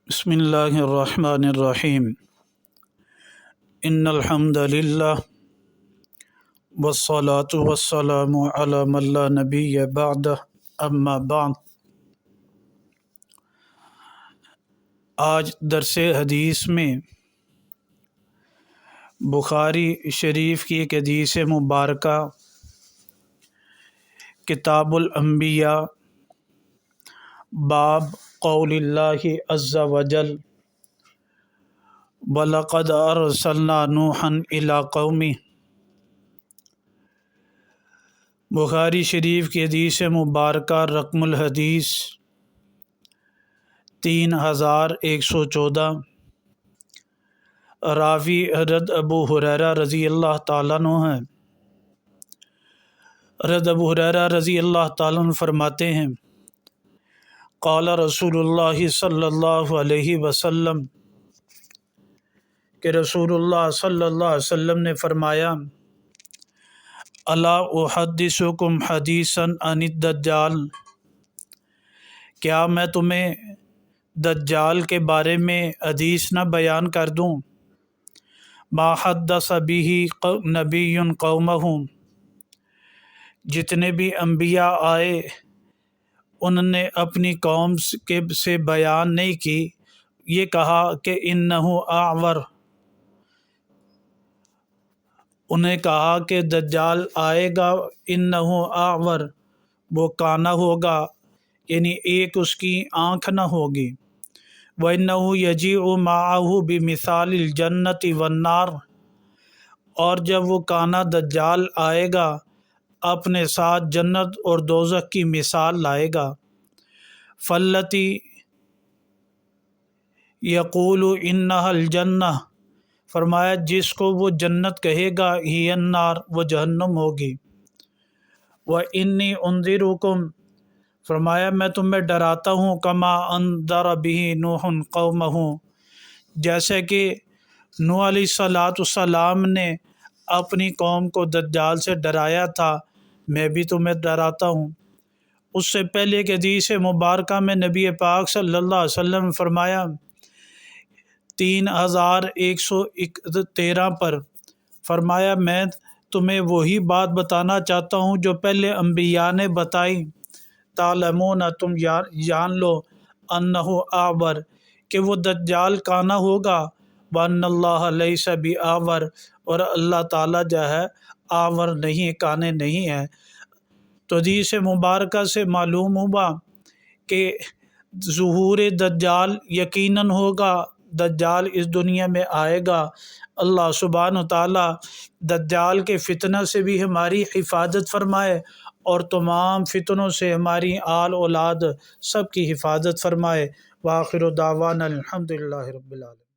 बिस्मिल्लाहिर्रहमानिर्रहीम। इन्नल हम्दुलिल्लाह वस्सलातु वस्सलामु अला मन ला नबिय्य बअदह, अम्मा बाद। आज दरसे हदीस में बुखारी शरीफ की एक हदीस मुबारका किताबुल अंबिया बाब कौलिल्लाहि अज़्ज़ा वजल वलक़द अरसलना नूहन इला कौमी। बुखारी शरीफ की हदीस मुबारका रकमुल हदीस 3114। रावी हज़रत अबू हुरैरा रज़ी अल्लाह ताला अन्हु हैं। हज़रत अबू हुरैरा रज़ी अल्लाह ताला अन्हु फरमाते हैं, क़ाला रसूलुल्लाह सल्लल्लाहु अलैहि वसल्लम, कि रसूलुल्लाह सल्लल्लाहु अलैहि वसल्लम ने फरमाया, अला उहद्दिसुकुम हदीसन अनिद दज्जाल, क्या मैं तुम्हें दज्जाल के बारे में हदीस न बयान कर दूँ। मा हद्दस बिही नबियुन कौमहु, जितने भी अम्बिया आए उनने अपनी कौम से बयान नहीं की। ये कहा कि इन्नहु आवर, उन्हें कहा कि दज्जाल आएगा, इन्नहु आवर, वो काना होगा, यानी एक उसकी आँख न होगी। व इन्नहु यजीउ माअहु बिमिसालिल जन्नति वन्नार, और जब वो काना दज्जाल आएगा अपने साथ जन्नत और दोज़ख की मिसाल लाएगा। फल्लती यक़ूलु इन्नहल जन्नह, फरमाया जिसको वो जन्नत कहेगा, ही अन्नार, वो जहन्नम होगी। व इन्नी उन्ज़िरुकुम, फरमाया मैं तुम्हें डराता हूँ, कमा अंदर बिही नूहुन कौमहु, जैसे कि नूह अलैहिस्सलाम ने अपनी कौम को दज्जाल से डराया था, मैं भी तुम्हें डराता हूँ। उससे पहले के हदीस मुबारका में नबी पाक सल्लल्लाहु अलैहि वसल्लम ने फरमाया 3113 पर फरमाया, मैं तुम्हें वही बात बताना चाहता हूँ जो पहले अम्बिया ने बताई। तालमून, तुम जान लो, अन्नहु आवर, कि वो दज्जाल काना होगा। वन्नल्लाह लैसा बि आवर, और अल्लाह ताला जो है आवर नहीं, काने नहीं है। तो हदीस मुबारका से मालूम हुआ कि ज़ुहूर दज्जाल यकीनन होगा, दज्जाल इस दुनिया में आएगा। अल्लाह सुब्हानहु तआला दज्जाल के फितना से भी हमारी हिफाजत फरमाए और तमाम फितनों से हमारी आल औलाद सब की हिफाजत फरमाए। व आखिरु दावाना अल्हम्दुलिल्लाहि रब्बिल आलमीन।